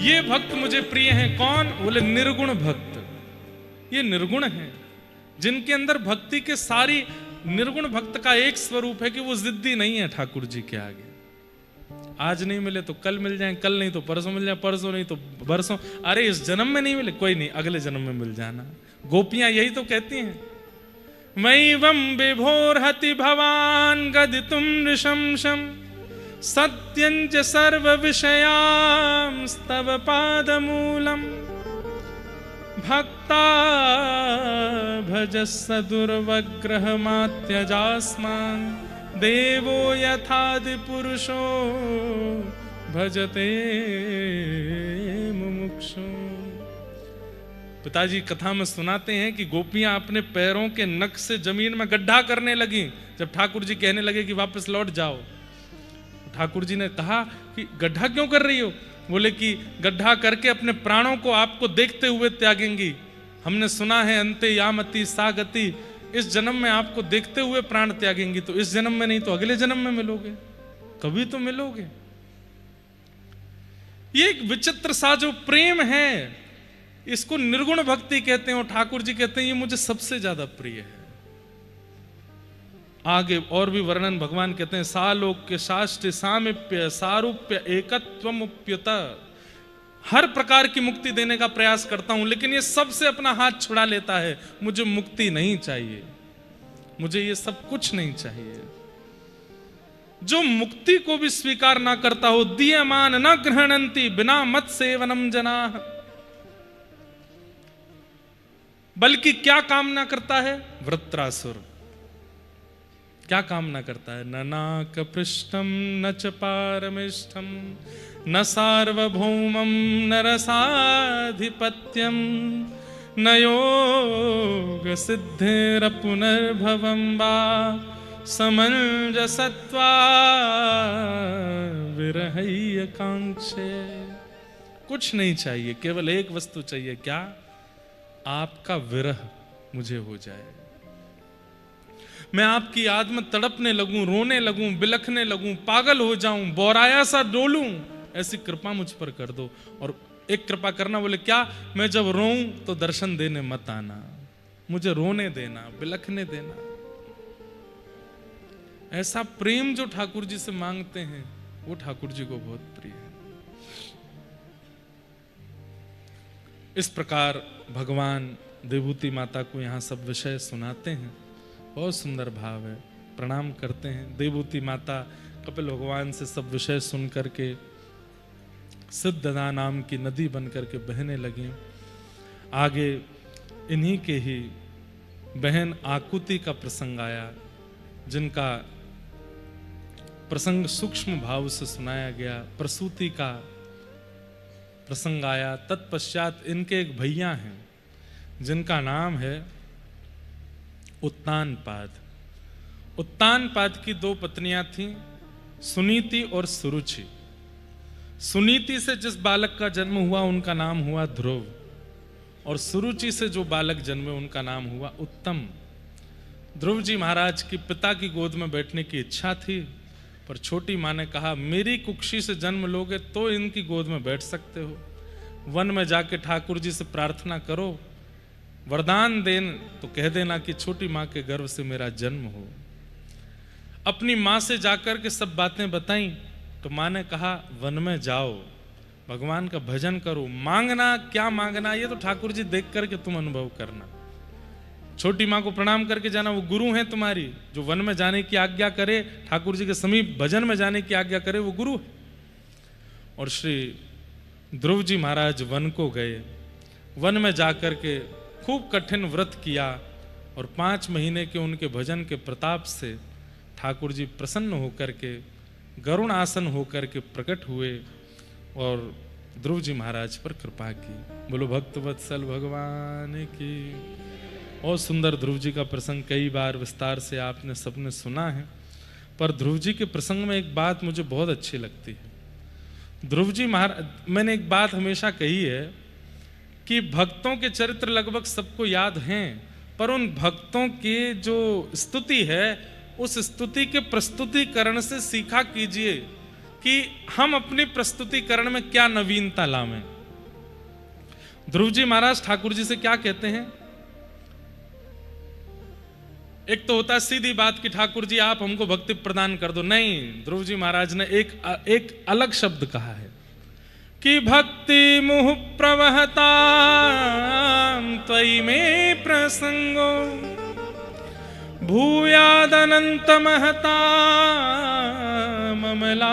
ये भक्त मुझे प्रिय हैं। कौन? बोले निर्गुण भक्त। ये निर्गुण हैं, जिनके अंदर भक्ति के सारी, निर्गुण भक्त का एक स्वरूप है कि वो जिद्दी नहीं है ठाकुर जी के आगे। आज नहीं मिले तो कल मिल जाए, कल नहीं तो परसों मिल जाए, परसों नहीं तो बरसों। अरे इस जन्म में नहीं मिले, कोई नहीं, अगले जन्म में मिल जाना। गोपियां यही तो कहती हैं, मैवं विभोर्हति भवान गदितुम नृशंसम् सत्यंच सर्व विषयांस्तव पादमूलम् भक्ता भजस्स दुर्वग्रहमात्यजास्मान् देवो यथादि पुरुषो भजते मुमुक्षु। पिताजी कथा में सुनाते हैं कि गोपियां अपने पैरों के नख से जमीन में गड्ढा करने लगी। जब ठाकुर जी कहने लगे कि वापस लौट जाओ, ठाकुर जी ने कहा कि गड्ढा क्यों कर रही हो? बोले कि गड्ढा करके अपने प्राणों को आपको देखते हुए त्यागेंगी। हमने सुना है अंते यामति सा गति, इस जन्म में आपको देखते हुए प्राण त्यागेंगी, तो इस जन्म में नहीं तो अगले जन्म में मिलोगे, कभी तो मिलोगे। ये एक विचित्र सा जो प्रेम है, इसको निर्गुण भक्ति कहते हैं और ठाकुर जी कहते हैं ये मुझे सबसे ज्यादा प्रिय है। आगे और भी वर्णन भगवान कहते हैं, सालोक्य शास्त्र सामिप्य सारूप्य एकत्वमुप्युत, हर प्रकार की मुक्ति देने का प्रयास करता हूं, लेकिन ये सबसे अपना हाथ छुड़ा लेता है। मुझे मुक्ति नहीं चाहिए, मुझे ये सब कुछ नहीं चाहिए। जो मुक्ति को भी स्वीकार ना करता हो, दीयमान न गृहणंती बिना मत सेवनम जना, बल्कि क्या कामना करता है? वृत्रासुर क्या कामना करता है? न नाक पृष्ठम न च पारमिष्ठम न सार्वभौमम न रसाधिपत्यम न योग सिद्धिर पुनर्भवम वा समंजसत्वा विरहय कांक्षे। कुछ नहीं चाहिए, केवल एक वस्तु चाहिए। क्या? आपका विरह मुझे हो जाए, मैं आपकी याद में तड़पने लगूं, रोने लगूं, बिलखने लगूं, पागल हो जाऊं, बोराया सा डोलूं, ऐसी कृपा मुझ पर कर दो। और एक कृपा करना, बोले क्या? मैं जब रोऊं तो दर्शन देने मत आना, मुझे रोने देना, बिलखने देना। ऐसा प्रेम जो ठाकुर जी से मांगते हैं वो ठाकुर जी को बहुत प्रिय है। इस प्रकार भगवान देवहूति माता को यहाँ सब विषय सुनाते हैं, बहुत सुंदर भाव है। प्रणाम करते हैं। देवहूति माता कपिल भगवान से सब विषय सुन करके सिद्धदा नाम की नदी बन करके बहने लगी। आगे इन्हीं के ही बहन आकुति का प्रसंग आया, जिनका प्रसंग सूक्ष्म भाव से सुनाया गया। प्रसूति का प्रसंग आया। तत्पश्चात इनके एक भैया हैं जिनका नाम है उत्तानपाद। उत्तानपाद की दो पत्नियां थीं, सुनीति और सुरुचि। सुनीति से जिस बालक का जन्म हुआ उनका नाम हुआ ध्रुव, और सुरुचि से जो बालक जन्मे उनका नाम हुआ उत्तम। ध्रुव जी महाराज की पिता की गोद में बैठने की इच्छा थी, पर छोटी माँ ने कहा मेरी कुक्षी से जन्म लोगे तो इनकी गोद में बैठ सकते हो, वन में जाके ठाकुर जी से प्रार्थना करो, वरदान देन तो कह देना कि छोटी माँ के गर्भ से मेरा जन्म हो। अपनी माँ से जाकर के सब बातें बताई तो माँ ने कहा वन में जाओ, भगवान का भजन करो, मांगना क्या मांगना ये तो ठाकुर जी देख करके तुम अनुभव करना। छोटी माँ को प्रणाम करके जाना, वो गुरु हैं तुम्हारी, जो वन में जाने की आज्ञा करे, ठाकुर जी के समीप भजन में जाने की आज्ञा करे, वो गुरु है। और श्री ध्रुव जी महाराज वन को गए। वन में जाकर के खूब कठिन व्रत किया और 5 महीने के उनके भजन के प्रताप से ठाकुर जी प्रसन्न होकर के गरुण आसन होकर के प्रकट हुए और ध्रुव जी महाराज पर कृपा की। बोलो भक्त वत्सल भगवान की। और सुंदर ध्रुव जी का प्रसंग कई बार विस्तार से आपने सबने सुना है, पर ध्रुव जी के प्रसंग में एक बात मुझे बहुत अच्छी लगती है। ध्रुव जी महाराज, मैंने एक बात हमेशा कही है कि भक्तों के चरित्र लगभग सबको याद हैं, पर उन भक्तों की जो स्तुति है उस स्तुति के प्रस्तुतिकरण से सीखा कीजिए कि हम अपनी प्रस्तुतिकरण में क्या नवीनता लावें। ध्रुव जी महाराज ठाकुर जी से क्या कहते हैं? एक तो होता है सीधी बात कि ठाकुर जी आप हमको भक्ति प्रदान कर दो, नहीं, ध्रुव जी महाराज ने एक अलग शब्द कहा है कि भक्ति मुह प्रवहता त्वयि में प्रसंगो भूयादनंत महता ममलाशयाना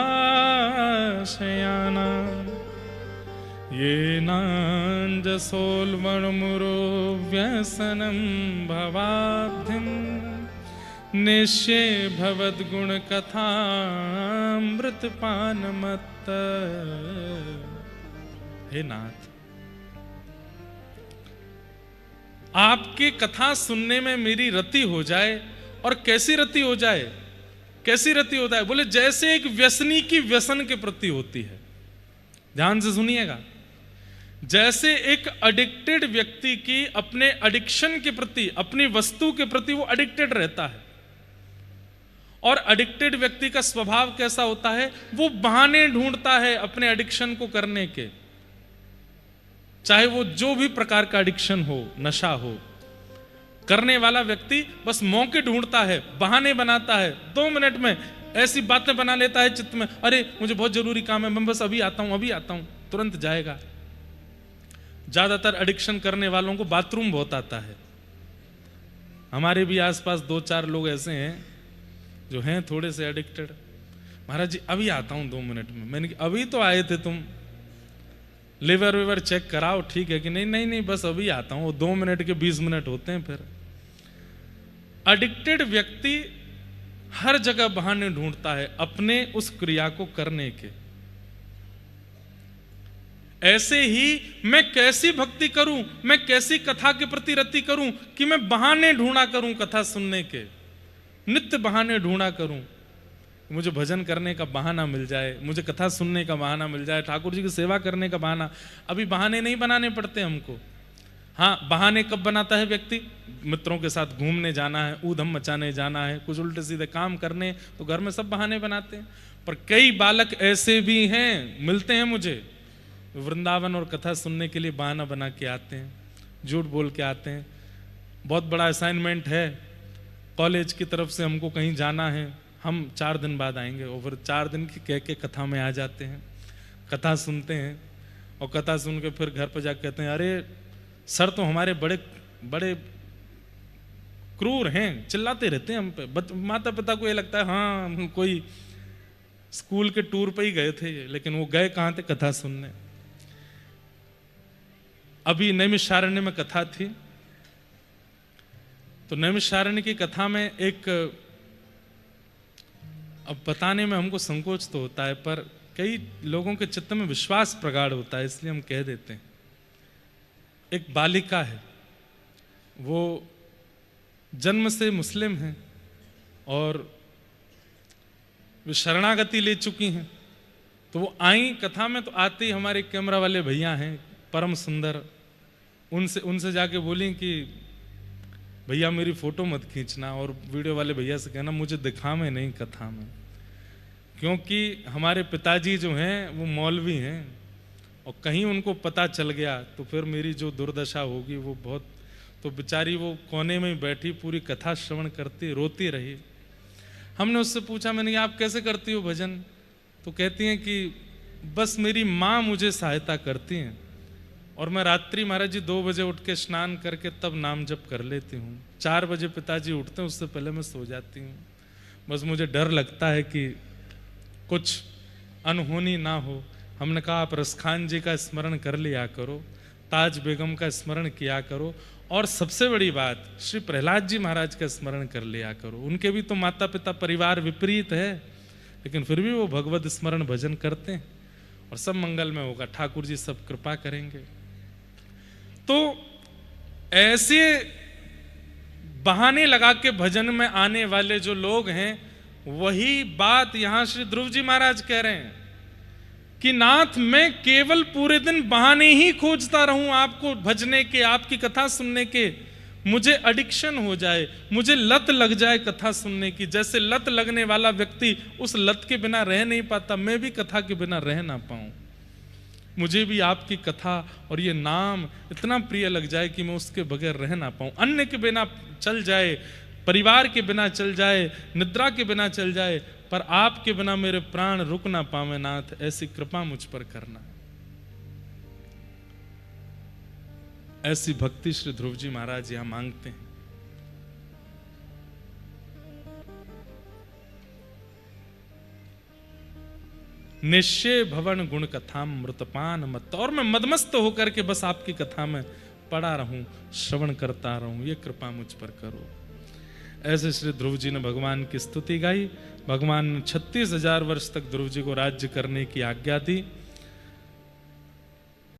ये नांजसोल्मणमुरो व्यसनं भवाब्धिं निश्ये भवद्गुण कथामृतपानमत्त। हे नाथ, आपकी कथा सुनने में मेरी रति हो जाए। और कैसी रति हो जाए? कैसी रति होता है? बोले जैसे एक व्यसनी की व्यसन के प्रति होती है। ध्यान से सुनिएगा, जैसे एक एडिक्टेड व्यक्ति की अपने एडिक्शन के प्रति, अपनी वस्तु के प्रति वो एडिक्टेड रहता है। और एडिक्टेड व्यक्ति का स्वभाव कैसा होता है? वो बहाने ढूंढता है अपने एडिक्शन को करने के, चाहे वो जो भी प्रकार का एडिक्शन हो, नशा हो। करने वाला व्यक्ति बस मौके ढूंढता है, बहाने बनाता है, 2 मिनट में ऐसी बातें बना लेता है चित्त में, अरे मुझे बहुत जरूरी काम है, मैं बस अभी आता हूं, तुरंत जाएगा। ज्यादातर एडिक्शन करने वालों को बाथरूम बहुत आता है। हमारे भी आसपास 2-4 लोग ऐसे हैं जो हैं थोड़े से एडिक्टेड। महाराज जी अभी आता हूं 2 मिनट में। मैंने कहा अभी तो आए थे तुम, लिवर विवर चेक कराओ ठीक है कि नहीं? नहीं बस अभी आता हूं। 2 मिनट के 20 मिनट होते हैं। फिर एडिक्टेड व्यक्ति हर जगह बहाने ढूंढता है अपने उस क्रिया को करने के। ऐसे ही मैं कैसी भक्ति करूं, मैं कैसी कथा के प्रति रति करूं कि मैं बहाने ढूंढा करूं कथा सुनने के, नित्य बहाने ढूंढा करूं। मुझे भजन करने का बहाना मिल जाए, मुझे कथा सुनने का बहाना मिल जाए, ठाकुर जी की सेवा करने का बहाना। अभी बहाने नहीं बनाने पड़ते हमको। हाँ, बहाने कब बनाता है व्यक्ति? मित्रों के साथ घूमने जाना है, ऊधम मचाने जाना है, कुछ उल्टे सीधे काम करने, तो घर में सब बहाने बनाते हैं। पर कई बालक ऐसे भी हैं, मिलते हैं मुझे, वृंदावन और कथा सुनने के लिए बहाना बना के आते हैं, झूठ बोल के आते हैं। बहुत बड़ा असाइनमेंट है, कॉलेज की तरफ से हमको कहीं जाना है, हम 4 दिन बाद आएंगे, और फिर 4 दिन की कह के कथा में आ जाते हैं, कथा सुनते हैं, और कथा सुन के फिर घर पर जाकर कहते हैं अरे सर तो हमारे बड़े बड़े क्रूर हैं, चिल्लाते रहते हैं हम पे। माता पिता को ये लगता है हाँ कोई स्कूल के टूर पे ही गए थे, लेकिन वो गए कहाँ थे? कथा सुनने। अभी नैमिषारण्य में कथा थी, तो नैमिषारण्य की कथा में एक, अब बताने में हमको संकोच तो होता है, पर कई लोगों के चित्त में विश्वास प्रगाढ़ होता है, इसलिए हम कह देते हैं। एक बालिका है, वो जन्म से मुस्लिम है और वे शरणागति ले चुकी हैं। तो वो आई कथा में, तो आते ही हमारे कैमरा वाले भैया हैं परम सुंदर, उनसे जाके बोली कि भैया मेरी फोटो मत खींचना, और वीडियो वाले भैया से कहना मुझे दिखावे नहीं कथा में, क्योंकि हमारे पिताजी जो हैं वो मौलवी हैं, और कहीं उनको पता चल गया तो फिर मेरी जो दुर्दशा होगी वो बहुत। तो बेचारी वो कोने में बैठी पूरी कथा श्रवण करती, रोती रही। हमने उससे पूछा, मैंने कहा आप कैसे करती हो भजन? तो कहती हैं कि बस मेरी माँ मुझे सहायता करती हैं, और मैं रात्रि महाराज जी 2 बजे उठ के स्नान करके तब नाम जप कर लेती हूँ। 4 बजे पिताजी उठते हैं, उससे पहले मैं सो जाती हूँ। बस मुझे डर लगता है कि कुछ अनहोनी ना हो। हमने कहा आप रसखान जी का स्मरण कर लिया करो, ताज बेगम का स्मरण किया करो, और सबसे बड़ी बात श्री प्रहलाद जी महाराज का स्मरण कर लिया करो। उनके भी तो माता पिता परिवार विपरीत है, लेकिन फिर भी वो भगवत स्मरण भजन करते हैं, और सब मंगल में होगा, ठाकुर जी सब कृपा करेंगे। तो ऐसे बहाने लगा के भजन में आने वाले जो लोग हैं, वही बात यहां श्री ध्रुव जी महाराज कह रहे हैं कि नाथ मैं केवल पूरे दिन बहाने ही खोजता रहूं आपको भजने के, आपकी कथा सुनने के, मुझे एडिक्शन हो जाए, मुझे लत लग जाए कथा सुनने की। जैसे लत लगने वाला व्यक्ति उस लत के बिना रह नहीं पाता, मैं भी कथा के बिना रह ना पाऊं। मुझे भी आपकी कथा और ये नाम इतना प्रिय लग जाए कि मैं उसके बगैर रह ना पाऊं। अन्य के बिना चल जाए, परिवार के बिना चल जाए, निद्रा के बिना चल जाए, पर आपके बिना मेरे प्राण रुक ना पावे नाथ, ऐसी कृपा मुझ पर करना। ऐसी भक्ति श्री ध्रुव जी महाराज यहां मांगते हैं। निश्चय भवन गुण कथा मृतपान मत, और मैं मदमस्त होकर के बस आपकी कथा में पड़ा रहूं, श्रवण करता रहूं, ये कृपा मुझ पर करो। ऐसे श्री ध्रुव जी ने भगवान की स्तुति गाई। भगवान ने 36,000 वर्ष तक ध्रुव जी को राज्य करने की आज्ञा दी।